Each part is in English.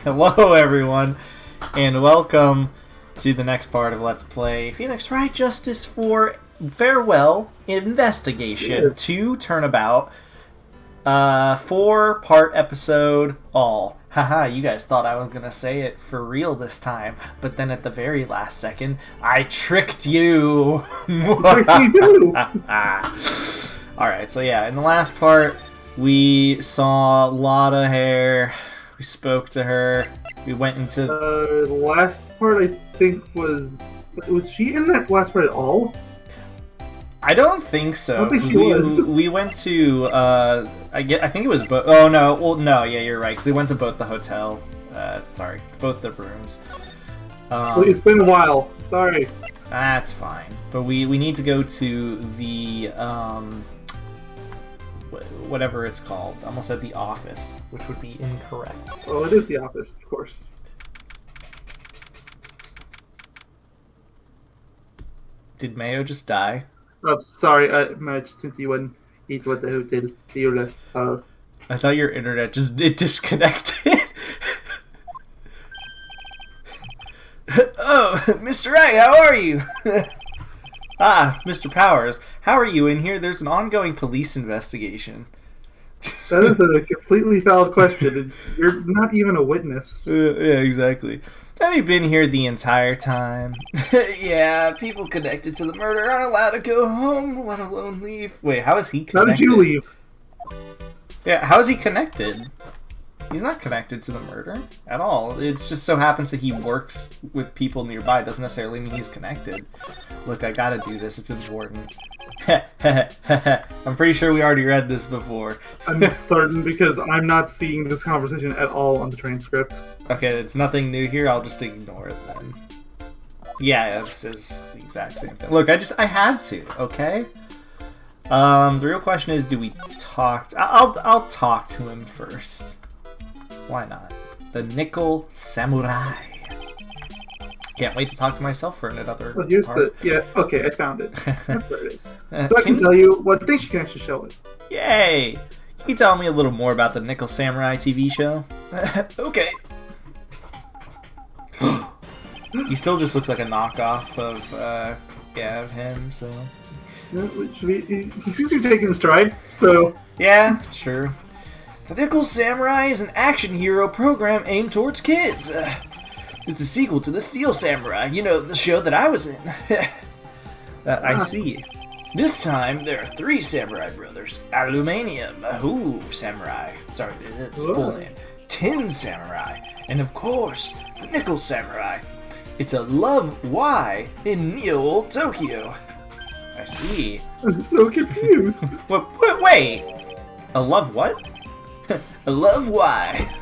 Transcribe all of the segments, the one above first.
Hello, everyone, and welcome to the next part of Let's Play Phoenix Wright Justice for Farewell Investigation 2 Turnabout. 4-part episode all. Haha, you guys thought I was gonna say it for real this time, but then at the very last second, I tricked you! Tricks me too! Alright, so yeah, in the last part, we saw a lot of hair, we spoke to her, we went into... The last part I think was she in that last part at all? I don't think so. I don't think she was. We went to, I think it was both. Oh no, well no, yeah, you're right. Because we went to both the hotel. Both the rooms. It's been a while. Sorry. That's fine. But we need to go to the whatever it's called. I almost said the office, which would be incorrect. Oh, it is the office, of course. Did Mayo just die? I'm sorry, Madge, since you went eat at the hotel. I thought your internet just disconnected. Oh, Mr. Wright, how are you? Ah, Mr. Powers, how are you in here? There's an ongoing police investigation. That is a completely valid question, and you're not even a witness. Yeah, exactly. Have you been here the entire time? Yeah, people connected to the murder aren't allowed to go home, let alone leave. Wait, how is he connected? How did you leave? Yeah, how is he connected? He's not connected to the murder at all. It just so happens that he works with people nearby. It doesn't necessarily mean he's connected. Look, I gotta do this. It's important. I'm pretty sure we already read this before. I'm certain because I'm not seeing this conversation at all on the transcript. Okay, it's nothing new here. I'll just ignore it then. Yeah, this is the exact same thing. Look, I had to, okay? The real question is, do we talk? I'll talk to him first. Why not? The Nickel Samurai. Can't wait to talk to myself for another Well, here's part. okay, I found it. That's where it is. So I can tell you what things you can actually show it. Yay! Can you tell me a little more about the Nickel Samurai TV show? Okay. He still just looks like a knockoff of him, so... He seems to be taking his stride, so... Yeah, true. The Nickel Samurai is an action hero program aimed towards kids. It's a sequel to the Steel Samurai, you know, the show that I was in. I see. This time, there are 3 samurai brothers. Aluminium, Samurai. Sorry, that's full name. Tin Samurai. And of course, the Nickel Samurai. It's a love Y in Neo Tokyo. I see. I'm so confused. Wait. A love what? A love Y.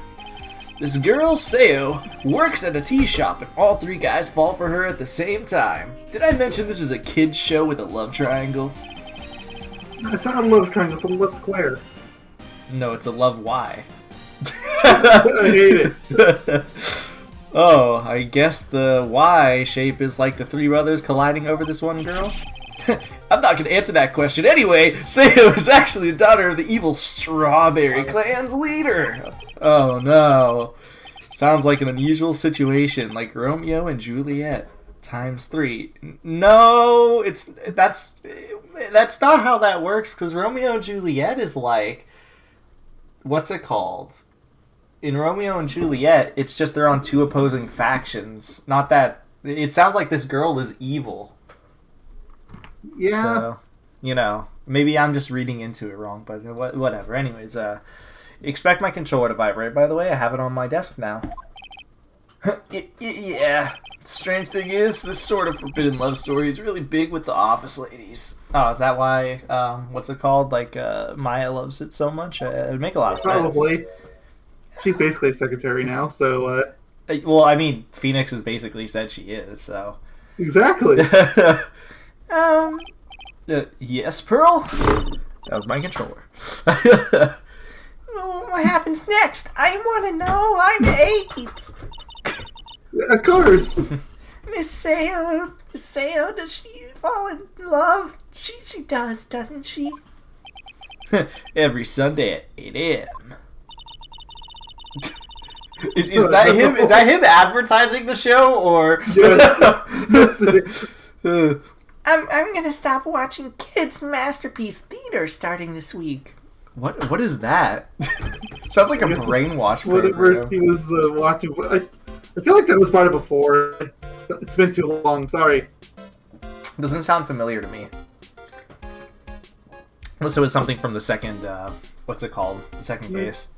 This girl, Seo, works at a tea shop and all 3 guys fall for her at the same time. Did I mention this is a kid's show with a love triangle? It's not a love triangle, it's a love square. No, it's a love Y. I hate it. Oh, I guess the Y shape is like the 3 brothers colliding over this one girl? I'm not going to answer that question anyway. Seo is actually the daughter of the evil Strawberry Clan's leader. Oh no. Sounds like an unusual situation, like Romeo and Juliet times 3. No, that's not how that works, because Romeo and Juliet is like, what's it called? In Romeo and Juliet, it's just they're on 2 opposing factions. Not that, it sounds like this girl is evil. Yeah. So, you know, maybe I'm just reading into it wrong, but whatever. Anyways, expect my controller to vibrate, by the way. I have it on my desk now. Yeah. Strange thing is, this sort of forbidden love story is really big with the office ladies. Oh, is that why, what's it called? Like, Maya loves it so much? It would make a lot of sense. Probably. She's basically a secretary now, so, Well, I mean, Phoenix has basically said she is, so... Exactly. Yes, Pearl? That was my controller. What happens next? I want to know. I'm 8. Of course. Miss Seo, does she fall in love? She does, doesn't she? Every Sunday at 8 a.m. Is that him? Is that him advertising the show, or? Yes. Yes, it is. I'm gonna stop watching Kids Masterpiece Theater starting this week. What is that? Sounds like a brainwash Whatever program. he was watching. I feel like that was brought up before. It's been too long. Sorry. Doesn't sound familiar to me. Unless it was something from the second, what's it called? The second case.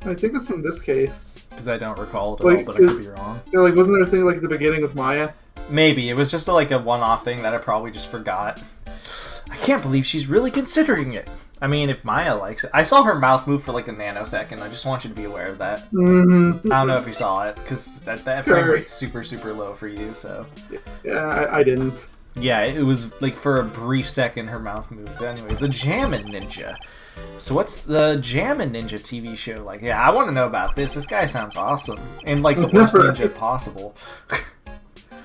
I think it's from this case. Because I don't recall it at Like, all, but I could be wrong. Yeah, like, wasn't there a thing like at the beginning with Maya? Maybe. It was just like a one-off thing that I probably just forgot. I can't believe she's really considering it. I mean, if Maya likes it. I saw her mouth move for like a nanosecond. I just want you to be aware of that. Mm-hmm. I don't know if you saw it, because that frame rate's super, super low for you, so... Yeah, I didn't. Yeah, it was like for a brief second her mouth moved. Anyway, the Jammin' Ninja. So what's the Jammin' Ninja TV show like? Yeah, I want to know about this. This guy sounds awesome. And like the worst ninja possible.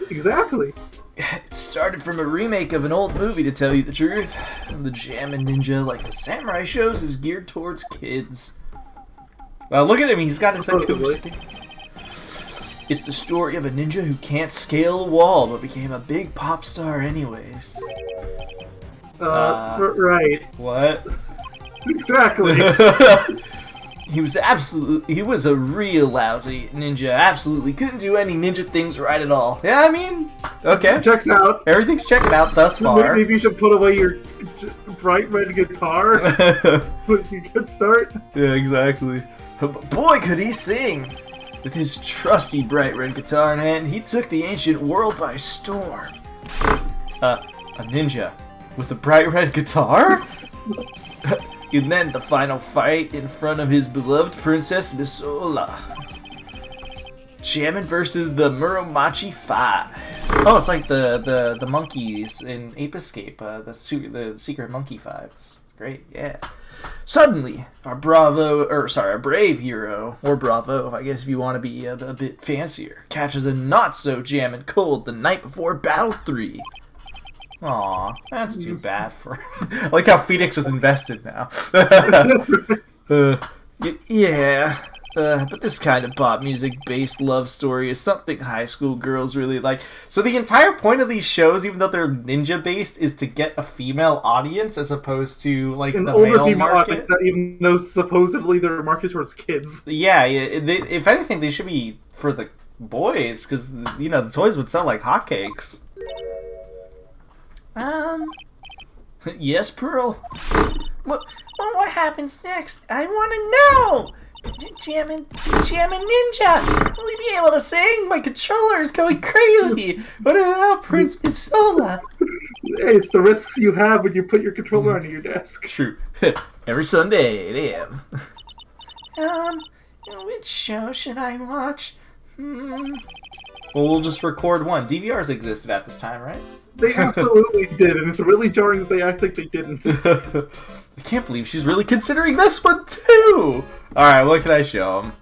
Exactly. It started from a remake of an old movie, to tell you the truth. The Jammin' Ninja, like the samurai shows, is geared towards kids. Well, look at him. He's got his acoustic. It's the story of a ninja who can't scale a wall, but became a big pop star anyways. Right. What? Exactly. He was a real lousy ninja. Absolutely couldn't do any ninja things right at all. Yeah, I mean, okay. Checks out. Everything's checking out thus far. Maybe you should put away your bright red guitar. With a good start. Yeah, exactly. But boy, could he sing! With his trusty bright red guitar in hand, he took the ancient world by storm. A ninja with a bright red guitar? And then the final fight in front of his beloved Princess Misola. Jammin' versus the Muromachi 5. Oh, it's like the monkeys in Ape Escape, the secret monkey 5. It's great, yeah. Suddenly, our brave hero, or bravo, I guess if you want to be a bit fancier, catches a not-so-jammin' cold the night before Battle 3. Aw, that's too bad for... I like how Phoenix is invested now. Yeah, but this kind of pop music-based love story is something high school girls really like. So the entire point of these shows, even though they're ninja-based, is to get a female audience as opposed to, like, An the older male female market. audience, that even though supposedly they're marketed towards kids. Yeah, if anything, they should be for the boys, because, you know, the toys would sell like hotcakes. Yes, Pearl? What happens next? I want to know! Jammin' Ninja! Will he be able to sing? My controller is going crazy! What about Prince Misola? It's the risks you have when you put your controller under your desk. True. Every Sunday, 8 a.m. Which show should I watch? Well, we'll just record one. DVRs existed at this time, right? They absolutely did, and it's really jarring that they act like they didn't. I can't believe she's really considering this one, too! Alright, what can I show him?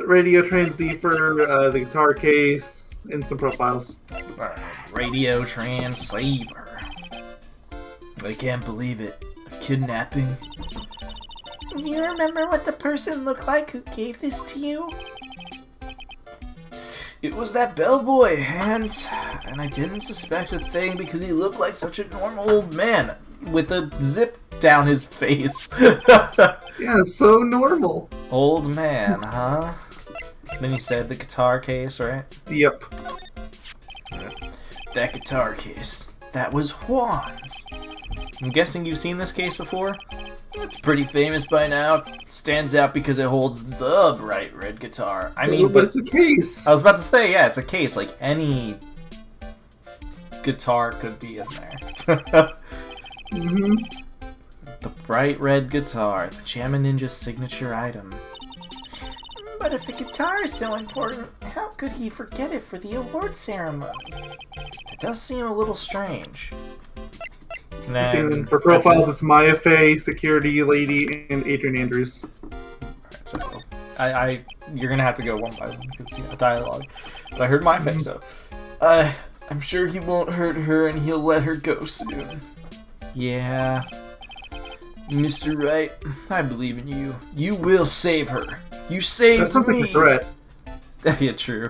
Radio transceiver, the guitar case, and some profiles. Alright, radio transceiver. I can't believe it. A kidnapping? Do you remember what the person looked like who gave this to you? It was that bellboy, and I didn't suspect a thing because he looked like such a normal old man with a zip down his face. Yeah, so normal. Old man, huh? Then he said the guitar case, right? Yep. That guitar case. That was Juan's. I'm guessing you've seen this case before? It's pretty famous by now. Stands out because it holds the bright red guitar. I mean, but it's a case. I was about to say, yeah, it's a case. Like, any guitar could be in there. Mm-hmm. The bright red guitar, the Jammin' Ninja's signature item. But if the guitar is so important, how could he forget it for the award ceremony? It does seem a little strange. And then, for profiles, it's Maya Fey, Security Lady, and Adrian Andrews. Alright, so you're gonna have to go one by one because, you know, dialogue. But I heard my face, so I'm sure he won't hurt her and he'll let her go soon. Yeah. Mr. Wright, I believe in you. You will save her. You saved That's something me. to threat. Yeah, true.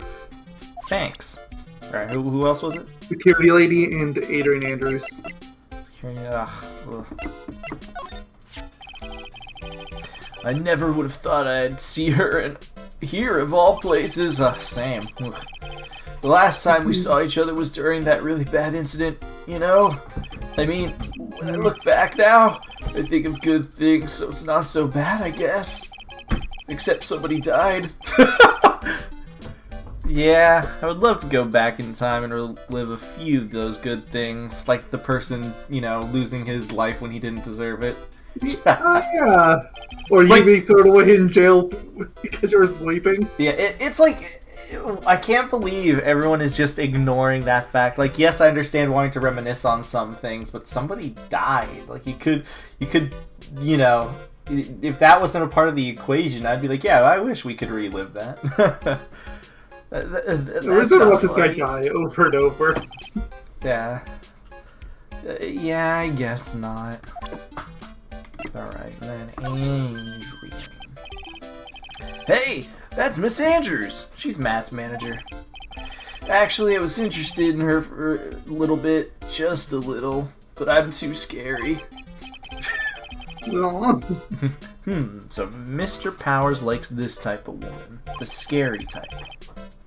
Thanks. Alright, who else was it? Security lady and Adrian Andrews. Ugh. I never would have thought I'd see her in here of all places. Same. Ugh. The last time we saw each other was during that really bad incident, you know? I mean, when I look back now, I think of good things, so it's not so bad, I guess. Except somebody died. Yeah, I would love to go back in time and relive a few of those good things, like the person, you know, losing his life when he didn't deserve it. Yeah. Or It's you like- being thrown away in jail because you were sleeping. Yeah, it's like, I can't believe everyone is just ignoring that fact. Like, yes, I understand wanting to reminisce on some things, but somebody died. Like, you could, you know, if that wasn't a part of the equation, I'd be like, yeah, I wish we could relive that. We're just gonna watch this guy die over and over. Yeah. Yeah, I guess not. Alright, then Adrian. Hey! That's Miss Andrews! She's Matt's manager. Actually, I was interested in her for a little bit. Just a little. But I'm too scary. Aw. So Mr. Powers likes this type of woman. The scary type.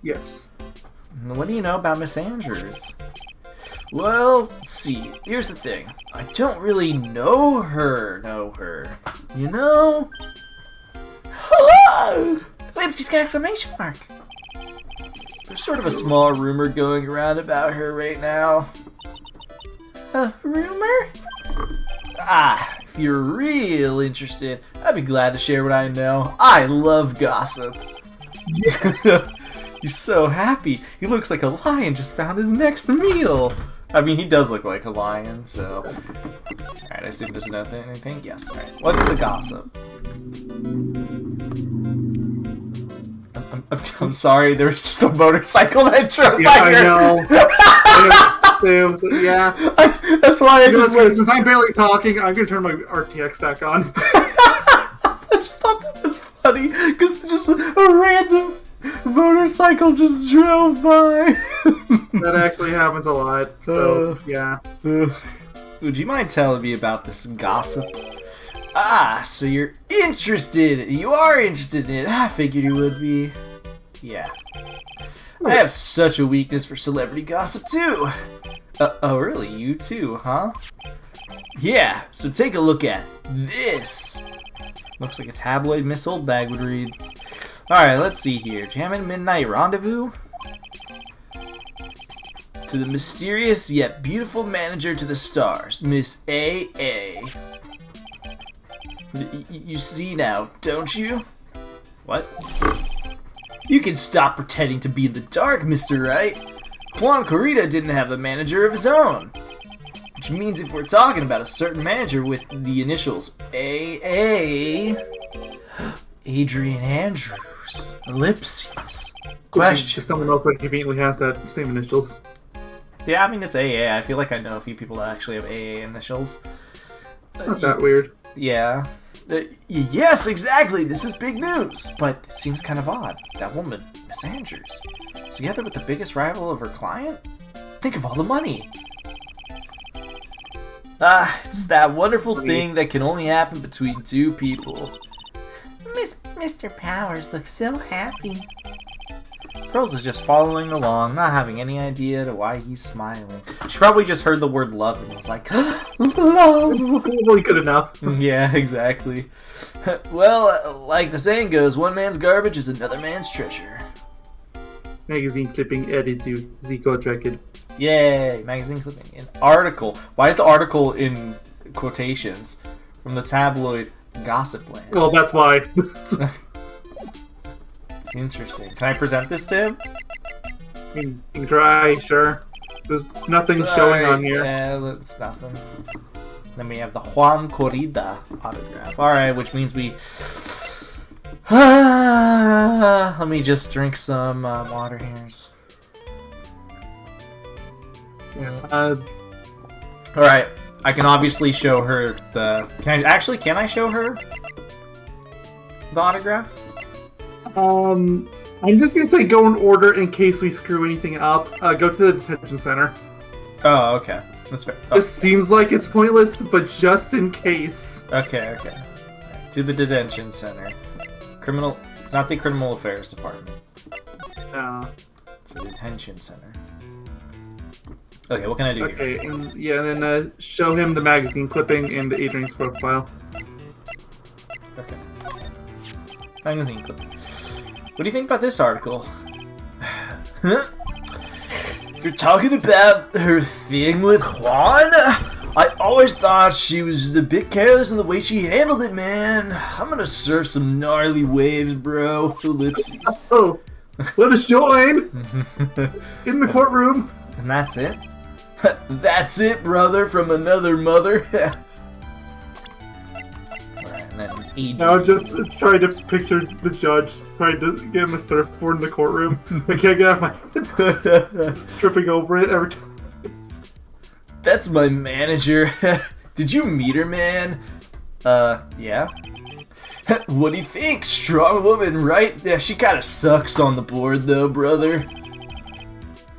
Yes. What do you know about Miss Andrews? Well, let's see. Here's the thing. I don't really know her. You know? Hello! Lips, he's got an exclamation mark. There's sort of a small rumor going around about her right now. A rumor? Ah, if you're real interested, I'd be glad to share what I know. I love gossip. Yes. He's so happy. He looks like a lion just found his next meal. I mean, he does look like a lion, so... Alright, I assume there's anything? Yes, alright. What's the gossip? I'm sorry, there was just a motorcycle that drove Yeah, by I here. know. Yeah. That's why I You know, just went... since I'm barely talking, I'm gonna turn my RTX back on. I just thought that was funny, because just a random motorcycle just drove by. That actually happens a lot. So yeah. Would you mind telling me about this gossip? Ah, so you're interested. You are interested in it. I figured you would be. Yeah. I have such a weakness for celebrity gossip too. Oh really? You too, huh? Yeah, so take a look at this. Looks like a tabloid Miss Oldbag would read. Alright, let's see here. Jammin' Midnight Rendezvous? To the mysterious yet beautiful manager to the stars, Miss A.A. You see now, don't you? What? You can stop pretending to be in the dark, Mr. Wright. Juan Corrida didn't have a manager of his own. Which means if we're talking about a certain manager with the initials A.A. Adrian Andrews. Ellipses. Question. Someone else that conveniently has that same initials. Yeah, I mean, it's AA. I feel like I know a few people that actually have AA initials. It's not that weird. Yeah. Yes, exactly. This is big news. But it seems kind of odd. That woman, Miss Andrews, is together with the biggest rival of her client? Think of all the money. Ah, it's that wonderful thing that can only happen between two people. Mr. Powers looks so happy. Pearls is just following along, not having any idea to why he's smiling. She probably just heard the word love and was like, love! Probably good enough. Yeah, exactly. Well, like the saying goes, one man's garbage is another man's treasure. Magazine clipping added to Zico record. Yay, magazine clipping. An article. Why is the article in quotations? From the tabloid Gossip Land. Well, that's why. Interesting. Can I present this to him? You can try, sure. There's nothing showing on here. Yeah, it's nothing. Then we have the Juan Corrida autograph. Alright, which means we... Let me just drink some water here. Yeah. Alright, I can obviously show her the... Can I show her the autograph? I'm just gonna say go in order in case we screw anything up. Go to the detention center. Oh, okay. That's fair. Oh. This seems like it's pointless, but just in case. Okay. Right. To the detention center. It's not the criminal affairs department. It's a detention center. Okay, what can I do here? Okay, and then show him the magazine clipping and Adrian's profile. Okay. Magazine clipping. What do you think about this article? If you're talking about her thing with Juan, I always thought she was a bit careless in the way she handled it, man. I'm gonna surf some gnarly waves, bro. Ellipses. Oh, let us join in the courtroom. And that's it? That's it, brother, from another mother. Alright, and then Adrian. Now I'm just trying to picture the judge trying to get him a surfboard in the courtroom. I can't get off my tripping over it every time. That's my manager. Did you meet her, man? Yeah. What do you think? Strong woman, right? Yeah, she kinda sucks on the board, though, brother.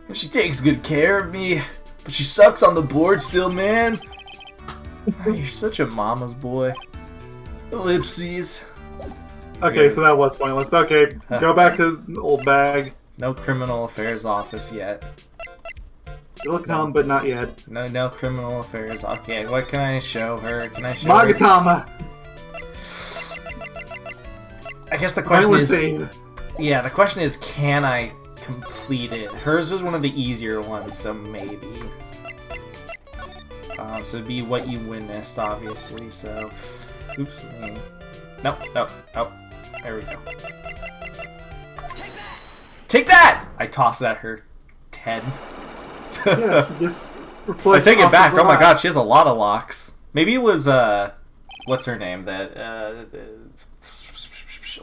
And she takes good care of me, but she sucks on the board still, man. You're such a mama's boy. Ellipses. Okay, so that was pointless. Okay, go back to the old bag. No criminal affairs office yet. It'll come, but not yet. No criminal affairs. Okay, what can I show her? Can I show Magatama! her? I guess the question is... Insane. Yeah, the question is, can I complete it? Hers was one of the easier ones, so maybe. So it'd be what you witnessed, obviously, so... Oops. Nope. There we go. Take that! I toss it at her head. Yes, just I take it back. Oh my god, she has a lot of locks. Maybe it was, what's her name? That, a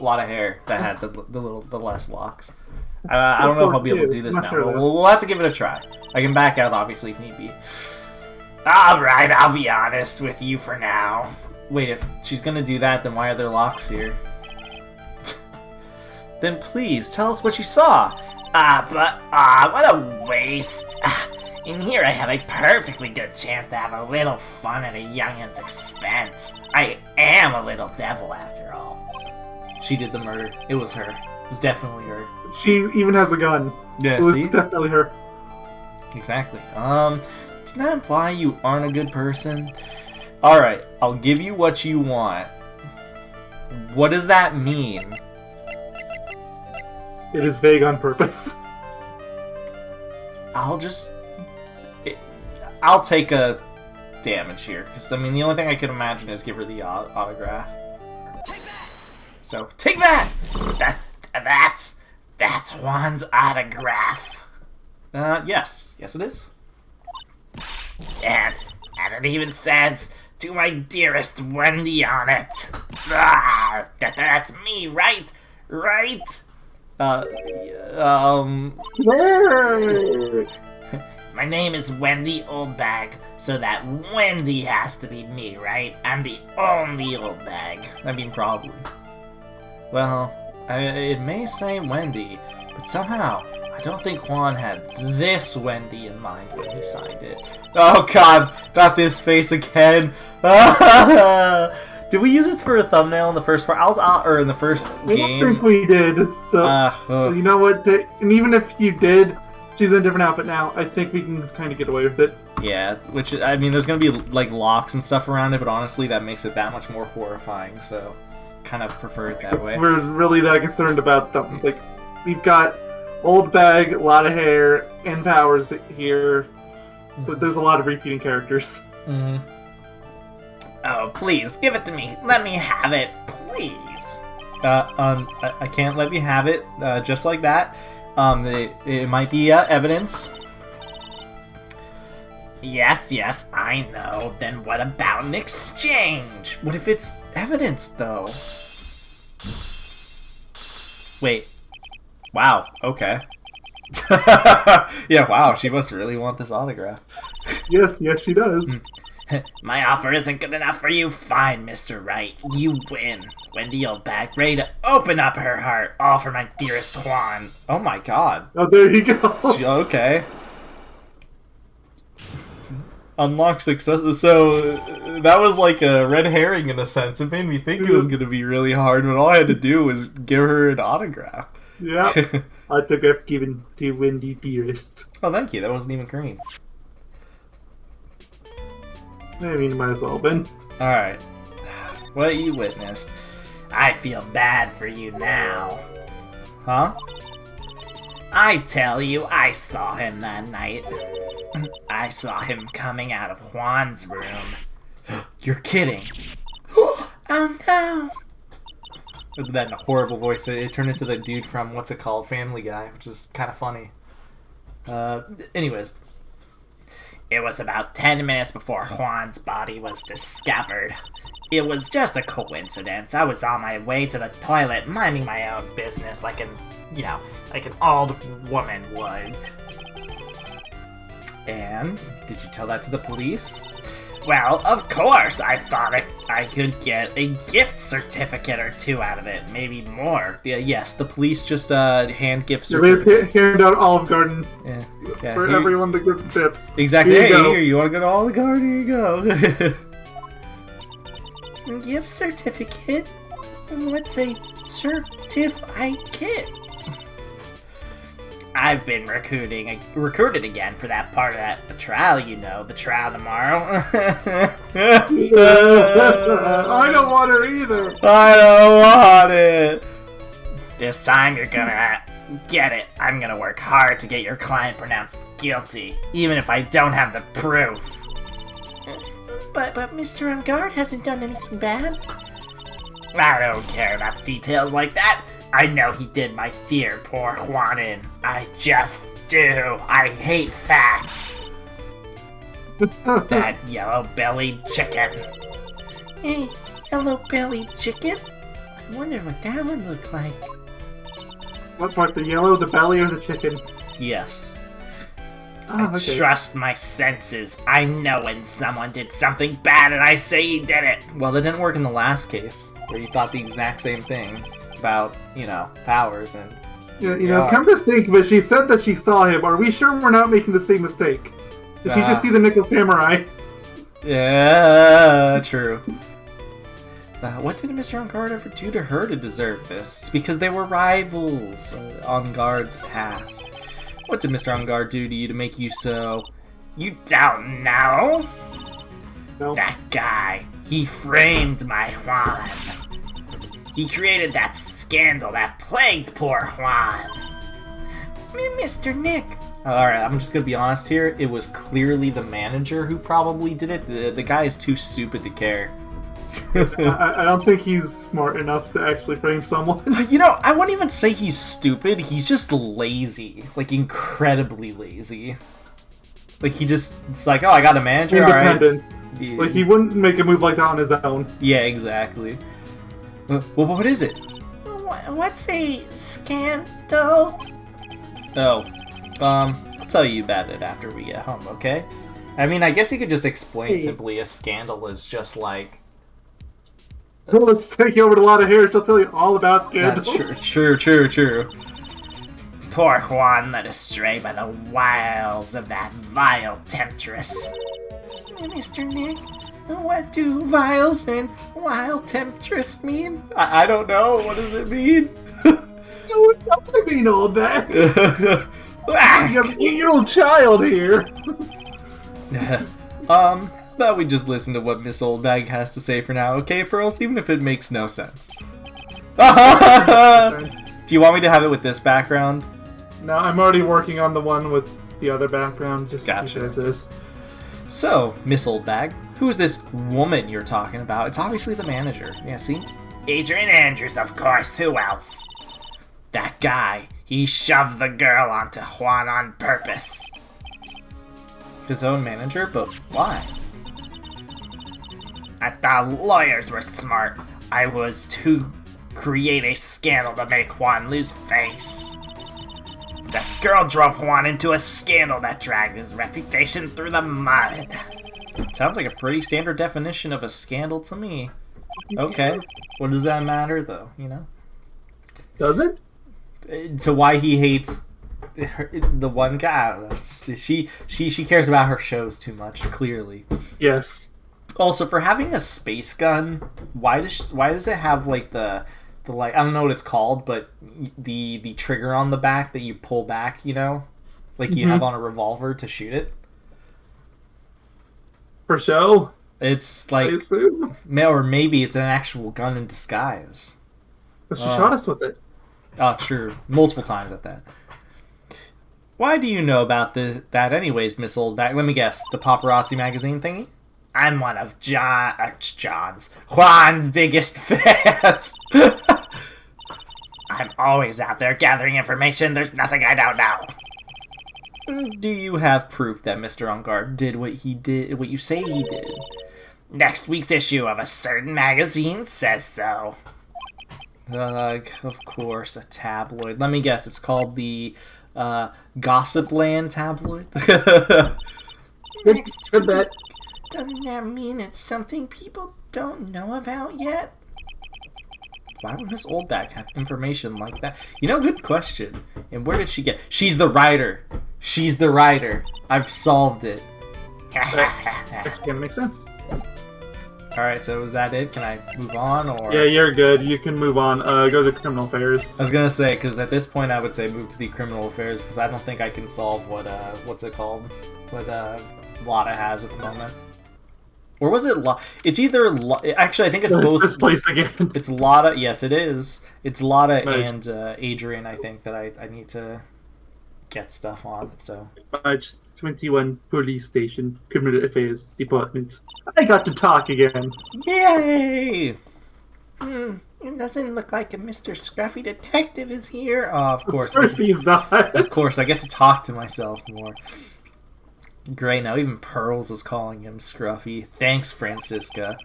lot of hair that had the less locks. I don't know if I'll be able to do this now. Sure we'll have to give it a try. I can back out, obviously, if need be. Alright, I'll be honest with you for now. Wait, if she's gonna do that, then why are there locks here? Then please, tell us what you saw. What a waste. In here I have a perfectly good chance to have a little fun at a youngin's expense. I am a little devil after all. She did the murder. It was her. It was definitely her. She even has a gun. Yeah, it was definitely her. Exactly. Does that imply you aren't a good person? Alright, I'll give you what you want. What does that mean? It is vague on purpose. I'll take a damage here, because, I mean, the only thing I could imagine is give her the autograph. So, take that! That's Juan's autograph. Yes it is. And it even says, "To my dearest Wendy" on it. That's me, right? Right? My name is Wendy Oldbag, so that Wendy has to be me, right? I'm the only Oldbag. I mean, probably. Well, it may say Wendy, but somehow I don't think Juan had this Wendy in mind when he signed it. Oh god, not this face again. Did we use this for a thumbnail in the first part? Or in the first game? I don't think we did, so... you know what? And even if you did, she's in a different outfit now. I think we can kind of get away with it. Yeah, which, I mean, there's gonna be, like, locks and stuff around it, but honestly, that makes it that much more horrifying, so... kind of prefer it that way. We're really that concerned about them. It's like, we've got Oldbag, a lot of hair, and Powers here, but there's a lot of repeating characters. Mm-hmm. Oh, please, give it to me. Let me have it, please. I can't let you have it, just like that. It might be, evidence. Yes, I know. Then what about an exchange? What if it's evidence, though? Wait. Wow, okay. Yeah, wow, she must really want this autograph. Yes, she does. My offer isn't good enough for you? Fine, Mr. Wright. You win. Wendy Oldbag, ready to open up her heart, all for my dearest Juan. Oh my god. Oh, there you go. Okay. Unlock success. So that was like a red herring in a sense. It made me think it was going to be really hard, but all I had to do was give her an autograph. Yeah. Autograph given to Wendy Dearest. Oh, thank you. That wasn't even green. I mean, might as well have been. Alright. What you witnessed. I feel bad for you now. Huh? I tell you, I saw him that night. I saw him coming out of Juan's room. You're kidding. Oh no! I did that in a horrible voice. It turned into the dude from, what's it called? Family Guy, which is kind of funny. Anyways. It was about 10 minutes before Juan's body was discovered. It was just a coincidence. I was on my way to the toilet, minding my own business like an old woman would. And, did you tell that to the police? Well, of course, I thought I could get a gift certificate or two out of it, maybe more. Yeah, yes, the police just hand gift certificates. They hand out Olive Garden here, for everyone that gives tips. Exactly. Here, you want to go to Olive Garden? Here you go. Gift certificate? What's a certificate? I've been recruited again for that part of that trial, you know, the trial tomorrow. I don't want her either. I don't want it. This time you're gonna get it. I'm gonna work hard to get your client pronounced guilty, even if I don't have the proof. But Mr. Ungard hasn't done anything bad. I don't care about details like that. I know he did my dear poor Juan in. I just do. I hate facts. That yellow-bellied chicken. Hey, yellow-bellied chicken? I wonder what that one looked like. What part, the yellow, the belly, or the chicken? Yes. Oh, I trust my senses. I know when someone did something bad and I say he did it. Well, that didn't work in the last case, where you thought the exact same thing about, you know, powers and... Yeah, you know, come to think of it, she said that she saw him. Are we sure we're not making the same mistake? Did she just see the Nickel Samurai? Yeah, true. What did Mr. Ungard ever do to her to deserve this? It's because they were rivals on Guard's past. What did Mr. Ungard do to you to make you so... You don't know? No. That guy, he framed my Juan. He created that scandal that plagued poor Juan. Mr. Nick. Alright, I'm just gonna be honest here. It was clearly the manager who probably did it. The guy is too stupid to care. I don't think he's smart enough to actually frame someone. You know, I wouldn't even say he's stupid. He's just lazy. Like, incredibly lazy. Like, it's like, oh, I got a manager, Independent. Alright. Like, he wouldn't make a move like that on his own. Yeah, exactly. Well, what is it? What's a scandal? Oh, I'll tell you about it after we get home, okay? I mean, I guess you could just explain simply a scandal is just like... Well, let's take you over to Lotta here. She'll tell you all about scandals. True. Poor Juan led astray by the wiles of that vile temptress. Mr. Nick, what do viles and wild temptress mean? I don't know. What does it mean? What does it mean, old man? You have an 8-year-old child here. Thought we'd just listen to what Miss Oldbag has to say for now, okay, Pearls? Even if it makes no sense. Do you want me to have it with this background? No, I'm already working on the one with the other background, just gotcha. as is. So, Miss Oldbag, who is this woman you're talking about? It's obviously the manager. Yeah, see? Adrian Andrews, of course. Who else? That guy. He shoved the girl onto Juan on purpose. His own manager? But why? I thought lawyers were smart. I was to create a scandal to make Juan lose face. That girl drove Juan into a scandal that dragged his reputation through the mud. Sounds like a pretty standard definition of a scandal to me. Okay. What does that matter, though, you know? Does it? To why he hates the one guy. She cares about her shows too much, clearly. Yes. Also, for having a space gun, why does it have like the like, I don't know what it's called, but the trigger on the back that you pull back, you know? Like you have on a revolver to shoot it? For show? It's like, or maybe it's an actual gun in disguise. But she shot us with it. Oh, true. Multiple times at that. Why do you know about that anyways, Miss Oldbag? Let me guess. The paparazzi magazine thingy? I'm one of Juan's biggest fans. I'm always out there gathering information. There's nothing I don't know. Do you have proof that Mr. Ungard did what you say he did? Next week's issue of a certain magazine says so. Of course, a tabloid. Let me guess, it's called the Gossipland tabloid? Good bet. Doesn't that mean it's something people don't know about yet? Why would Miss Oldbag have information like that? You know, good question. And where did she get... She's the writer. She's the writer. I've solved it. That can make sense. Alright, so is that it? Can I move on, or...? Yeah, you're good. You can move on. Go to criminal affairs. I was gonna say, because at this point I would say move to the criminal affairs, because I don't think I can solve what, what's it called? What, Lotta has at the moment. Or was it It's either actually, I think it's both. This place again. It's Lotta. Yes, it is. It's Lotta and Adrian. I think that I need to get stuff on. So. March 21 Police Station, Criminal Affairs Department. I got to talk again. Yay! It doesn't look like a Mr. Scruffy detective is here. Oh, of course. Of course he's not. Of course, I get to talk to myself more. Great, now even Pearls is calling him Scruffy. Thanks, Francisca.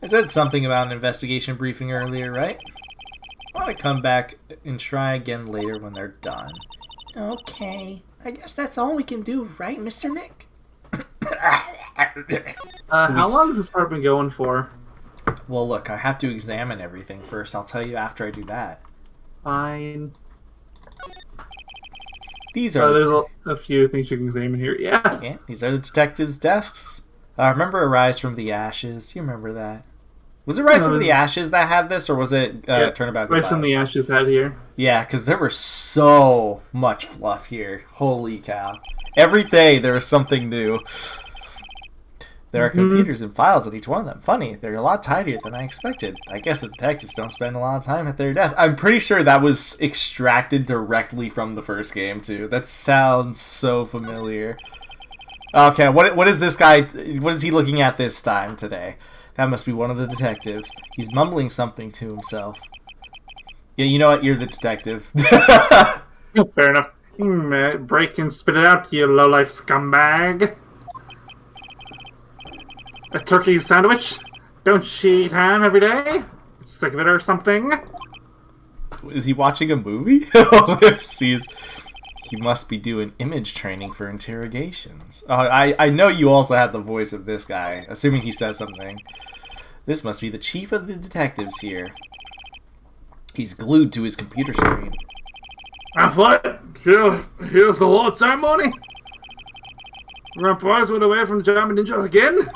I said something about an investigation briefing earlier, right? I want to come back and try again later when they're done. Okay, I guess that's all we can do, right, Mr. Nick? How long has this part been going for? Well, look, I have to examine everything first. I'll tell you after I do that. Fine. These are... there's a few things you can examine here. Yeah, these are the detectives' desks. Remember Arise from the Ashes? You remember that? Was it Rise from the Ashes that had this, or was it Turnabout Goodbyes? Rise from the Ashes had here. Yeah, because there was so much fluff here. Holy cow. Every day there was something new. There are computers and files at each one of them. Funny, they're a lot tidier than I expected. I guess the detectives don't spend a lot of time at their desk. I'm pretty sure that was extracted directly from the first game, too. That sounds so familiar. Okay, what is this guy... What is he looking at this time today? That must be one of the detectives. He's mumbling something to himself. Yeah, you know what? You're the detective. Fair enough. Break and spit it out, you lowlife scumbag. A turkey sandwich? Don't she eat ham every day? Sick of it or something? Is he watching a movie? Oh, he must be doing image training for interrogations. Oh, I know you also had the voice of this guy, assuming he says something. This must be the chief of the detectives here. He's glued to his computer screen. What? Here's the award ceremony? Grandpa's went away from the German ninja again?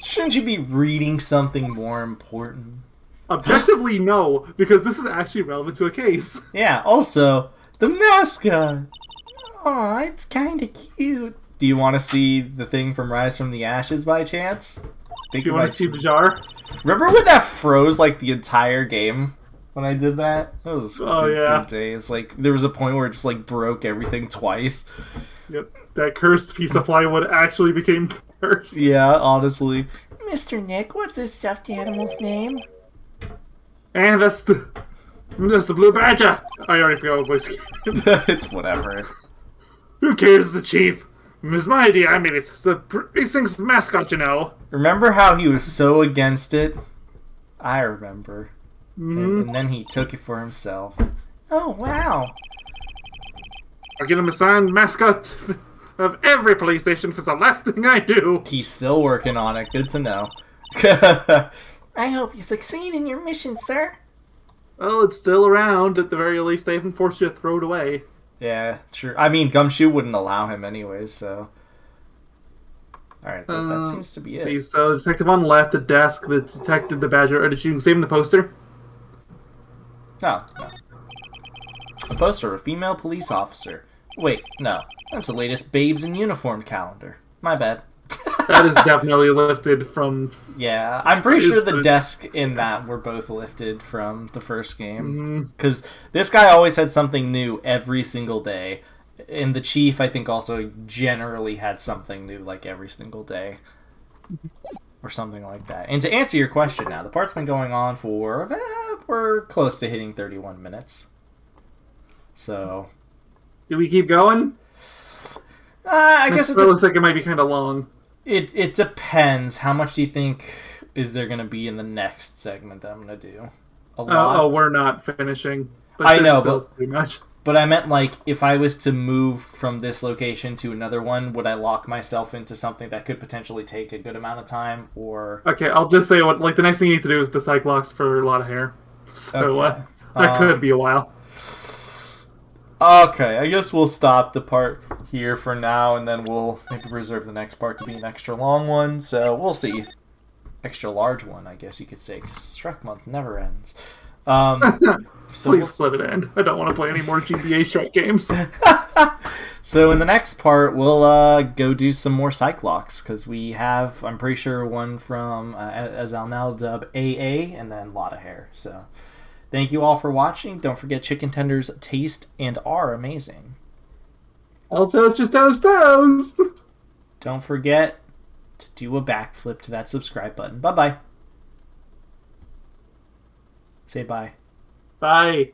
Shouldn't you be reading something more important? Objectively, no, because this is actually relevant to a case. Yeah, also, the mascot! Aw, it's kinda cute. Do you want to see the thing from Rise from the Ashes by chance? Do you want to see the jar? Remember when that froze like the entire game? When I did that? That was good days. Like, there was a point where it just like broke everything twice. Yep, that cursed piece of plywood actually became cursed. Yeah, honestly. Mr. Nick, what's this stuffed animal's name? And that's the blue badger. I already forgot what voice. It's whatever. Who cares, the chief? It's my idea. I mean, it's the precinct's mascot, you know. Remember how he was so against it? I remember. And then he took it for himself. Oh, wow. I'll get him a signed mascot of every police station if it's the last thing I do. He's still working on it. Good to know. I hope you succeed in your mission, sir. Well, it's still around. At the very least, they haven't forced you to throw it away. Yeah, true. I mean, Gumshoe wouldn't allow him anyways, so... Alright, that seems to be it. So, the detective on the left, the desk, the detective, the badger. Or did you see him in the poster? Oh, no. A poster of a female police officer. Wait, no. That's the latest Babes in Uniform calendar. My bad. That is definitely lifted from... Yeah, I'm pretty sure the desk in that were both lifted from the first game. Because this guy always had something new every single day. And the chief, I think, also generally had something new, like, every single day. Or something like that. And to answer your question now, the part's been going on for... we're close to hitting 31 minutes. So... Do we keep going? I guess it looks like it might be kind of long. It depends. How much do you think is there going to be in the next segment that I'm going to do? A lot? Oh, we're not finishing. But I know, but pretty much. But I meant, like, if I was to move from this location to another one, would I lock myself into something that could potentially take a good amount of time, or... Okay, I'll just say what, like, the next thing you need to do is the Cyclops for a lot of hair. So, Okay. That could be a while. Okay, I guess we'll stop the part here for now, and then we'll maybe reserve the next part to be an extra long one, so we'll see. Extra large one, I guess you could say, because Shrek Month never ends. So Please let it end. I don't want to play any more GBA Shrek games. So in the next part, we'll go do some more Cyclops, because we have, I'm pretty sure, one from, as I'll now dub, AA, and then Lotta Hair, so... Thank you all for watching. Don't forget chicken tenders taste and are amazing. Also, it's just toast. Don't forget to do a backflip to that subscribe button. Bye-bye. Say bye. Bye.